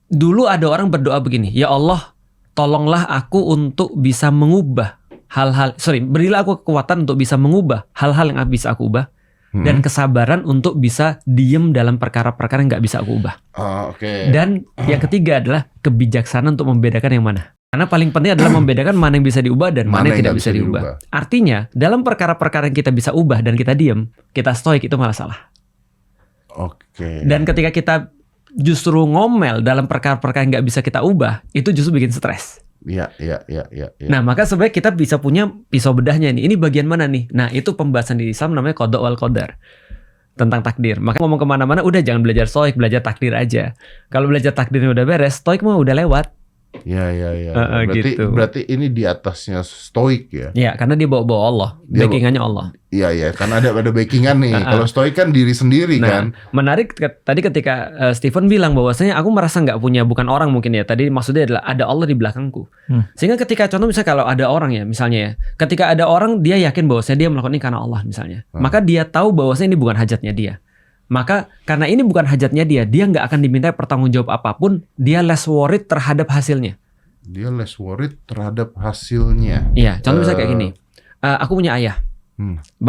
dulu ada orang berdoa begini, ya Allah, tolonglah aku untuk bisa mengubah berilah aku kekuatan untuk bisa mengubah hal-hal yang bisa aku ubah, dan kesabaran untuk bisa diem dalam perkara-perkara yang nggak bisa aku ubah. Dan yang ketiga adalah kebijaksanaan untuk membedakan yang mana. Karena paling penting adalah membedakan mana yang bisa diubah dan mana yang tidak bisa diubah. Artinya, dalam perkara-perkara yang kita bisa ubah dan kita diem, kita stoik, itu malah salah. Dan ketika kita justru ngomel dalam perkara-perkara yang nggak bisa kita ubah, itu justru bikin stres. Iya. Nah, maka sebenarnya kita bisa punya pisau bedahnya nih. Ini bagian mana nih? Nah, itu pembahasan di Islam namanya qada wal qadar, tentang takdir. Maka ngomong kemana-mana, udah jangan belajar stoik, belajar takdir aja. Kalau belajar takdirnya udah beres, stoik mah udah lewat. Berarti ini di atasnya stoik ya? Iya, karena dia bawa Allah, backingannya Allah. Iya, karena ada backingan nih. Kalau stoik kan diri sendiri kan. Menarik tadi ketika Stephen bilang bahwasanya aku merasa nggak punya, bukan orang mungkin ya. Tadi maksudnya adalah ada Allah di belakangku. Sehingga ketika contoh misalnya kalau ada orang ya, misalnya ya, ketika ada orang dia yakin bahwasanya dia melakukan ini karena Allah misalnya, maka dia tahu bahwasanya ini bukan hajatnya dia. Maka karena ini bukan hajatnya dia nggak akan diminta pertanggung jawab apapun, dia less worried terhadap hasilnya. Iya, contoh misalnya kayak gini, aku punya ayah.